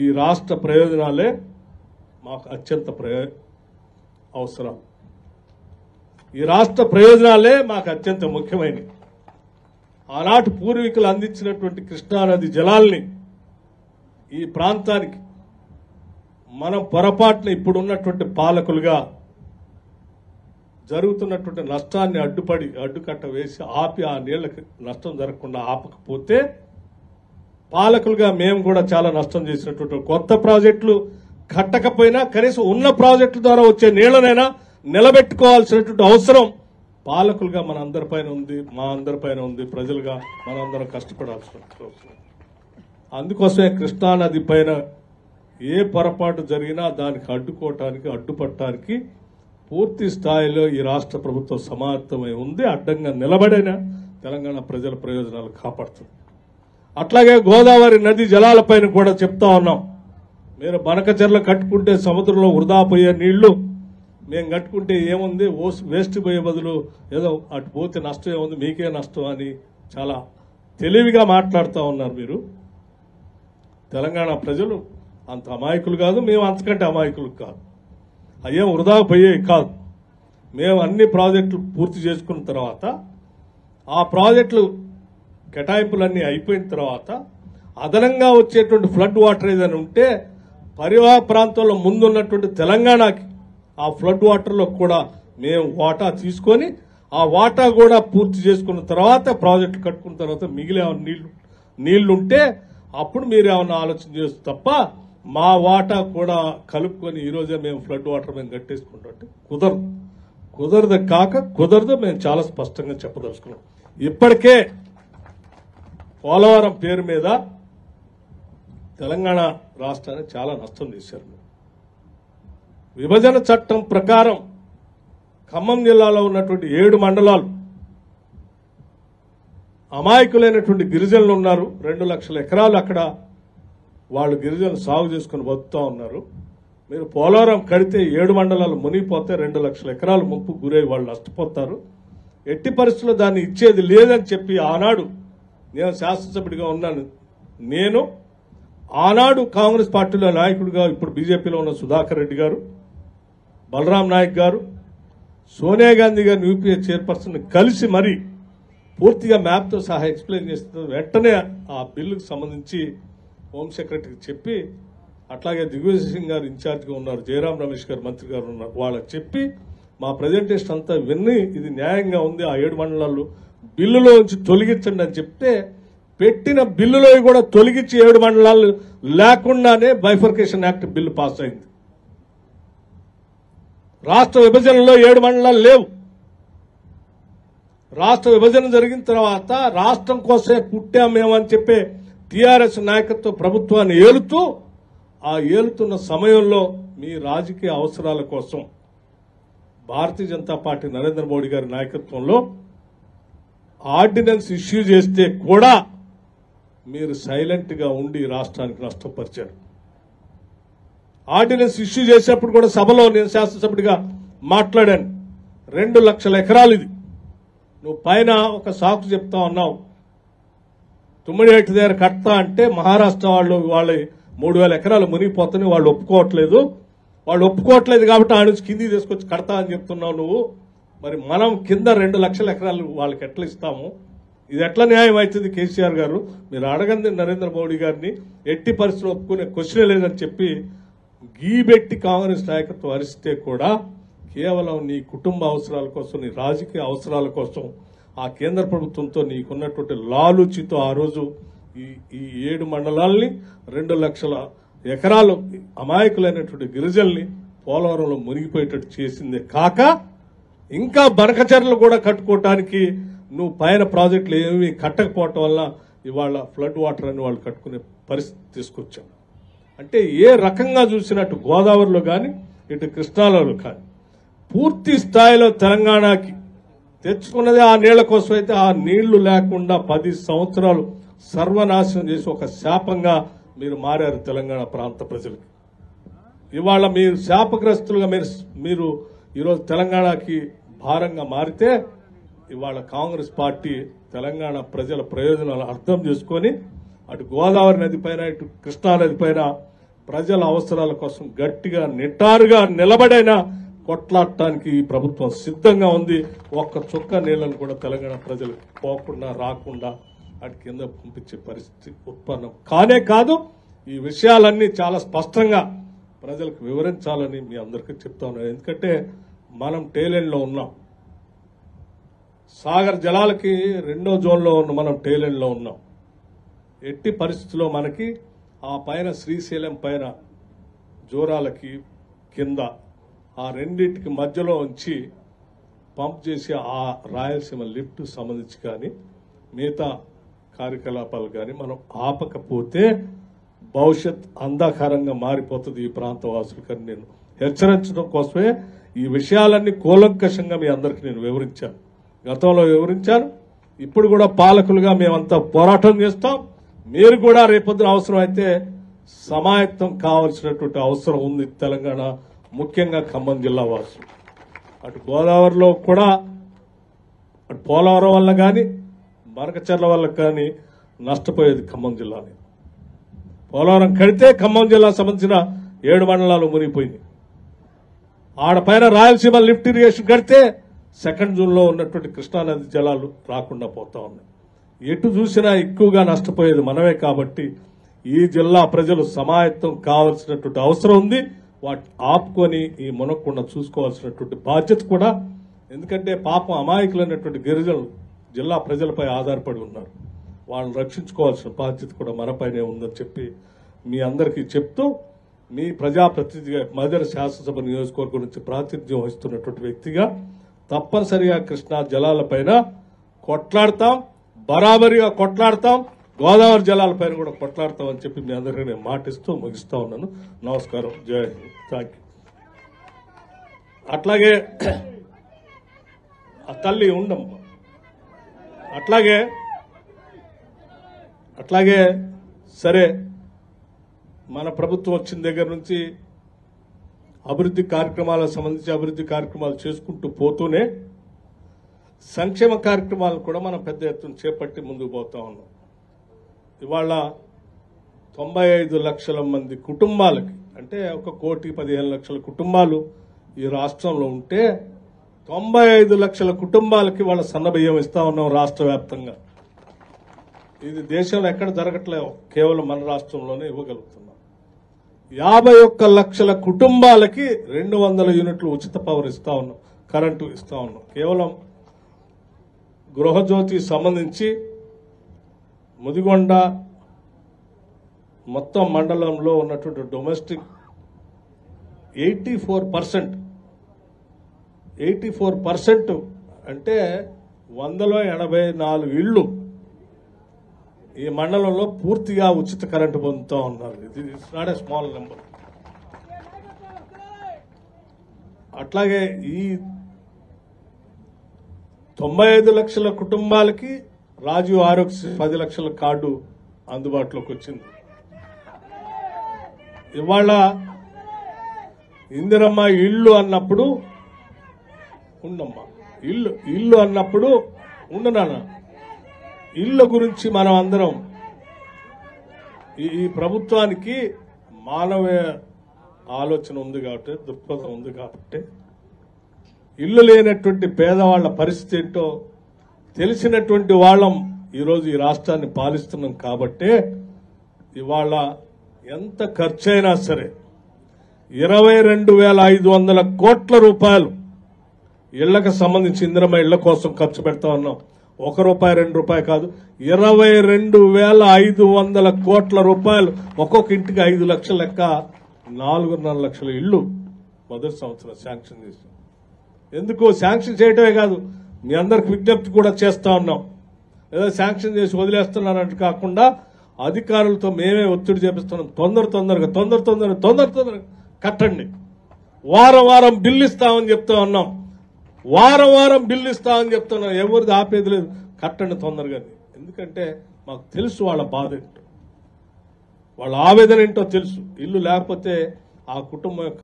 ఈ రాష్ట్ర ప్రయోజనాలే మాకు అత్యంత అవసరం. ఈ రాష్ట్ర ప్రయోజనాలే మాకు అత్యంత ముఖ్యమైనవి. ఆనాటి పూర్వీకులు అందించినటువంటి కృష్ణానది జలాల్ని ఈ ప్రాంతానికి మనం పొరపాటున ఇప్పుడున్నటువంటి పాలకులుగా జరుగుతున్నటువంటి నష్టాన్ని అడ్డుకట్ట వేసి ఆపి ఆ నీళ్లకి నష్టం జరగకుండా ఆపకపోతే పాలకులుగా మేము కూడా చాలా నష్టం చేసినటువంటి కొత్త ప్రాజెక్టులు కట్టకపోయినా కనీసం ఉన్న ప్రాజెక్టుల ద్వారా వచ్చే నీళ్లనైనా నిలబెట్టుకోవాల్సినటువంటి అవసరం పాలకులుగా మన అందరిపైన ఉంది, మా అందరిపైన ఉంది. ప్రజలుగా మనందరం కష్టపడాల్సిన అవసరం. అందుకోసమే కృష్ణానది పైన ఏ పొరపాటు జరిగినా దానికి అడ్డుపట్టడానికి పూర్తి స్థాయిలో ఈ రాష్ట్ర ప్రభుత్వం సమాయత్తమై ఉంది. అడ్డంగా నిలబడిన తెలంగాణ ప్రజల ప్రయోజనాలు కాపాడుతుంది. అట్లాగే గోదావరి నది జలాలపైన కూడా చెప్తా ఉన్నాం. మీరు బనకచెర్ల కట్టుకుంటే సముద్రంలో వృధా పోయే నీళ్లు, మేము కట్టుకుంటే ఏముంది, వేస్ట్ పోయే బదులు ఏదో అటు పోతే నష్టం ఏముంది, మీకే నష్టం అని చాలా తెలివిగా మాట్లాడుతూ ఉన్నారు మీరు. తెలంగాణ ప్రజలు అంత అమాయకులు కాదు, మేము అంతకంటే అమాయకులు కాదు. అయ్యేం వృధా పోయేవి కాదు. మేము అన్ని ప్రాజెక్టులు పూర్తి చేసుకున్న తర్వాత ఆ ప్రాజెక్టులు కేటాయింపులన్నీ అయిపోయిన తర్వాత అదనంగా వచ్చేటువంటి ఫ్లడ్ వాటర్ ఏదైనా ఉంటే పరివాహ ప్రాంతంలో ముందున్నటువంటి తెలంగాణకి ఆ ఫ్లడ్ వాటర్లో కూడా మేము వాటా తీసుకొని ఆ వాటా కూడా పూర్తి చేసుకున్న తర్వాత ప్రాజెక్టులు కట్టుకున్న తర్వాత మిగిలే నీళ్లుంటే అప్పుడు మీరు ఏమన్నా ఆలోచన చేస్తూ తప్ప మా వాటా కూడా కలుపుకొని ఈరోజే మేము ఫ్లడ్ వాటర్ మేము కట్టేసుకుంటే కుదరదు. మేము చాలా స్పష్టంగా చెప్పదలుచుకున్నాం. ఇప్పటికే పోలవరం పేరు మీద తెలంగాణ రాష్ట్రానికి చాలా నష్టం చేశారు. విభజన చట్టం ప్రకారం ఖమ్మం జిల్లాలో ఉన్నటువంటి 7 మండలాలు అమాయకులైనటువంటి గిరిజనులు ఉన్నారు. 2 లక్షల ఎకరాలు అక్కడ వాళ్ళు గిరిజనులు సాగు చేసుకుని బతుకుతా ఉన్నారు. మీరు పోలవరం కడితే 7 మండలాలు మునిగిపోతే 2 లక్షల ఎకరాలు ముప్పు గురై వాళ్ళు నష్టపోతారు. ఎట్టి పరిస్థితుల్లో దాన్ని ఇచ్చేది లేదని చెప్పి ఆనాడు నేను శాసనసభ్యుడిగా ఉన్నాను. నేను ఆనాడు కాంగ్రెస్ పార్టీలో నాయకుడిగా ఇప్పుడు బీజేపీలో ఉన్న సుధాకర్ రెడ్డి గారు, బలరాం నాయక్ గారు, సోనియా గాంధీ గారిని యూపీఏ చైర్పర్సన్ కలిసి మరీ పూర్తిగా మ్యాప్తో సహా ఎక్స్ప్లెయిన్ చేస్తున్నారు. వెంటనే ఆ బిల్లుకు సంబంధించి హోమ్ సెక్రటరీకి చెప్పి, అట్లాగే దిగ్విజయ్ సింగ్ గారు ఇన్ఛార్జిగా ఉన్నారు, జయరాం రమేష్ గారు మంత్రి గారు ఉన్నారు, వాళ్ళకి చెప్పి మా ప్రజెంటేషన్ అంతా విన్ని ఇది న్యాయంగా ఉంది, ఆ 7 మండలాలు బిల్లులో నుంచి తొలగించండి అని చెప్తే పెట్టిన బిల్లులో కూడా తొలగించి 7 మండలాలు లేకుండానే బైఫర్కేషన్ యాక్ట్ బిల్లు పాస్ అయింది. రాష్ట్ర విభజనలో 7 మండలాలు లేవు. రాష్ట్ర విభజన జరిగిన తర్వాత రాష్ట్రం కోసమే పుట్టాం మేమని చెప్పే టీఆర్ఎస్ నాయకత్వ ప్రభుత్వాన్ని ఏలుతున్న సమయంలో మీ రాజకీయ అవసరాల కోసం భారతీయ జనతా పార్టీ నరేంద్ర మోడీ గారి నాయకత్వంలో ఆర్డినెన్స్ ఇష్యూ చేస్తే కూడా మీరు సైలెంట్ గా ఉండి రాష్ట్రానికి నష్టపరిచారు. ఆర్డినెన్స్ ఇష్యూ చేసేప్పుడు కూడా సభలో నేను శాసనసభ్యుడిగా మాట్లాడాను. 2 లక్షల ఎకరాలు ఇది. నువ్వు పైన ఒక సాకు చెప్తా ఉన్నావు, తుమ్మిడిహట్టి దగ్గర కడతా అంటే మహారాష్ట్ర వాళ్ళు 3,000 ఎకరాలు మునిగిపోతాయని వాళ్ళు ఒప్పుకోవట్లేదు కాబట్టి ఆ నుంచి కిందికి తీసుకొచ్చి కడతా అని చెప్తున్నావు నువ్వు. మరి మనం కింద 2 లక్షల ఎకరాలు వాళ్ళకి ఎట్లా ఇస్తాము? ఇది ఎట్లా న్యాయం అవుతుంది? కేసీఆర్ గారు మీరు అడగండి నరేంద్ర మోడీ గారిని, ఎట్టి పరిస్థితులు ఒప్పుకునే క్వశ్చన్ లేదని చెప్పి గీబెట్టి కాంగ్రెస్ నాయకత్వం అరిస్తే కూడా కేవలం నీ కుటుంబ అవసరాల కోసం, నీ రాజకీయ అవసరాల కోసం ఆ కేంద్ర ప్రభుత్వంతో నీకున్నటువంటి లాలూచితో ఆ రోజు ఈ 7 మండలాల్ని 2 లక్షల ఎకరాలు అమాయకులైనటువంటి గిరిజనుల్ని పోలవరంలో మునిగిపోయేటట్టు చేసిందే కాక ఇంకా బనకచెర్లు కూడా కట్టుకోవటానికి నువ్వు పైన ప్రాజెక్టులు ఏమీ కట్టకపోవటం వల్ల ఇవాళ ఫ్లడ్ వాటర్ అని వాళ్ళు కట్టుకునే పరిస్థితి తీసుకొచ్చాం. అంటే ఏ రకంగా చూసినట్టు గోదావరిలో కానీ ఇటు కృష్ణాలో కానీ పూర్తి స్థాయిలో తెలంగాణకి తెచ్చుకున్నదే ఆ నీళ్ల కోసం అయితే ఆ నీళ్లు లేకుండా 10 సంవత్సరాలు సర్వనాశనం చేసి ఒక శాపంగా మీరు మారారు తెలంగాణ ప్రాంత ప్రజలకి. ఇవాళ మీరు శాపగ్రస్తులుగా మీరు ఈరోజు తెలంగాణకి భారంగా మారితే ఇవాళ కాంగ్రెస్ పార్టీ తెలంగాణ ప్రజల ప్రయోజనాలు అర్థం చేసుకొని అటు గోదావరి నది పైన ఇటు కృష్ణా నది పైన ప్రజల అవసరాల కోసం గట్టిగా నిటారుగా నిలబడైనా కొట్లాడటానికి ఈ ప్రభుత్వం సిద్ధంగా ఉంది. ఒక్క చుక్క నీళ్లను కూడా తెలంగాణ ప్రజలకు పోకుండా రాకుండా అటు కింద పంపించే పరిస్థితి ఉత్పన్నం కానే కాదు. ఈ విషయాలన్నీ చాలా స్పష్టంగా ప్రజలకు వివరించాలని మీ అందరికీ చెప్తా ఉన్నాను. ఎందుకంటే మనం టేలెండ్లో ఉన్నాం. సాగర్ జలాలకి 2వ జోన్లో ఉన్న మనం టేలెండ్లో ఉన్నాం. ఎట్టి పరిస్థితుల్లో మనకి ఆ పైన శ్రీశైలం పైన జోరాలకి కింద ఆ రెండింటికి మధ్యలో ఉంచి పంప్ చేసి ఆ రాయలసీమ లిఫ్ట్ సంబంధించి కానీ మిగతా కార్యకలాపాలు కానీ మనం ఆపకపోతే భవిష్యత్ అంధకారంగా మారిపోతుంది ఈ ప్రాంత వాసులకని నేను హెచ్చరించడం కోసమే ఈ విషయాలన్నీ కూలంకషంగా మీ అందరికీ నేను వివరించాను. గతంలో వివరించాను. ఇప్పుడు కూడా పాలకులుగా మేమంతా పోరాటం చేస్తాం. మీరు కూడా రేపొద్దున అవసరం అయితే సమాయత్తం కావాల్సినటువంటి అవసరం ఉంది. తెలంగాణ ముఖ్యంగా ఖమ్మం జిల్లా వాసులు అటు గోదావరిలో కూడా అటు పోలవరం వల్ల కానీ మరకచర్ల వల్ల కానీ నష్టపోయేది ఖమ్మం జిల్లాని. పోలవరం కడితే ఖమ్మం జిల్లా సంబంధించిన 7 మండలాలు మునిగిపోయినాయి. ఆడపైన రాయలసీమ లిఫ్ట్ ఇరిగేషన్ కడితే 2nd జూన్లో ఉన్నటువంటి కృష్ణానది జలాలు రాకుండా పోతా ఉన్నాయి. ఎటు చూసినా ఎక్కువగా నష్టపోయేది మనమే. కాబట్టి ఈ జిల్లా ప్రజలు సమాయత్తం కావాల్సినటువంటి అవసరం ఉంది. వాటి ఆపుకొని ఈ మునక్కుండా చూసుకోవాల్సినటువంటి బాధ్యత కూడా. ఎందుకంటే పాపం అమాయకులైనటువంటి గిరిజనులు జిల్లా ప్రజలపై ఆధారపడి ఉన్నారు. వాళ్ళని రక్షించుకోవాల్సిన బాధ్యత కూడా మనపైనే ఉందని చెప్పి మీ అందరికీ చెప్తూ, మీ ప్రజాప్రతినిధిగా మదర్ శాసనసభ నియోజకవర్గం నుంచి ప్రాతినిధ్యం వహిస్తున్నటువంటి వ్యక్తిగా తప్పనిసరిగా కృష్ణా జలాలపైన కొట్లాడతాం, బరాబరిగా కొట్లాడతాం, గోదావరి జలాలపైన కూడా కొట్లాడతాం అని చెప్పి మీ అందరికీ నేను మాటిస్తూ ముగిస్తా ఉన్నాను. నమస్కారం. జై హింద్. Thank you. అట్లాగే ఆ తల్లి ఉండమ్మా. అట్లాగే సరే, మన ప్రభుత్వం వచ్చిన దగ్గర నుంచి అభివృద్ధి కార్యక్రమాలకు సంబంధించి అభివృద్ధి కార్యక్రమాలు చేసుకుంటూ పోతూనే సంక్షేమ కార్యక్రమాలను కూడా మనం పెద్ద ఎత్తున చేపట్టి ముందుకు పోతా ఉన్నాం. ఇవాళ 95 లక్షల మంది కుటుంబాలకి, అంటే 1,15,00,000 కుటుంబాలు ఈ రాష్ట్రంలో ఉంటే 95 లక్షల కుటుంబాలకి వాళ్ళ సన్నబియ్యం ఇస్తా ఉన్నాం రాష్ట్ర వ్యాప్తంగా. ఇది దేశంలో ఎక్కడ జరగట్లేదు, కేవలం మన రాష్ట్రంలోనే ఇవ్వగలుగుతున్నాం. 51 లక్షల కుటుంబాలకి 200 యూనిట్లు ఉచిత పవర్ ఇస్తా ఉన్నాం, కరెంటు ఇస్తా ఉన్నాం. కేవలం గృహజ్యోతి సంబంధించి ముదిగొండ మొత్తం మండలంలో ఉన్నటువంటి డొమెస్టిక్ 84% అంటే 184 ఇళ్లు ఈ మండలంలో పూర్తిగా ఉచిత కరెంటు పొందుతూ ఉన్నారు. ఇది నాట్ ఏ స్మాల్ నెంబర్. అట్లాగే ఈ 95 లక్షల కుటుంబాలకి రాజీవ్ ఆరోగ్య 10 లక్షల కార్డు అందుబాటులోకి వచ్చింది. ఇవాళ ఇందిరమ్మ ఇల్లు అన్నప్పుడు ఇల్లు అన్నప్పుడు ఉండనా ఇల్లు గురించి మనం అందరం ఈ ప్రభుత్వానికి మానవీయ ఆలోచన ఉంది కాబట్టి, దృక్పథం ఉంది కాబట్టి, ఇల్లు లేనటువంటి పేదవాళ్ల పరిస్థితి ఏంటో తెలిసినటువంటి వాళ్ళం ఈరోజు ఈ రాష్ట్రాన్ని పాలిస్తున్నాం. కాబట్టి ఇవాళ ఎంత ఖర్చైనా సరే 22,500 కోట్ల రూపాయలు ఇళ్లకు సంబంధించి ఇందిరమ్మ ఇళ్ల కోసం ఖర్చు పెడతా ఉన్నాం. ₹1, ₹2 కాదు, 22,500 కోట్ల రూపాయలు. ఒక్కొక్క ఇంటికి 5 లక్షల లెక్క 4.5 లక్షల ఇళ్లు మొదటి సంవత్సరం శాంక్షన్ చేశాం. ఎందుకు శాంక్షన్ చేయటమే కాదు, మీ అందరికి విజ్ఞప్తి కూడా చేస్తా ఉన్నాం. ఏదో శాంక్షన్ చేసి వదిలేస్తున్నారంటే కాకుండా అధికారులతో మేమే ఒత్తిడి చేపిస్తున్నాం. తొందరగా కట్టండి. వారం బిల్లు ఇస్తామని చెప్తా ఉన్నాం. వారం బిల్లు ఇస్తామని చెప్తున్నాం. ఎవరిది ఆపేది లేదు. కట్టండి తొందరగా. ఎందుకంటే మాకు తెలుసు వాళ్ళ బాధ ఏంటో, వాళ్ళ ఆవేదన ఏంటో తెలుసు. ఇల్లు లేకపోతే ఆ కుటుంబం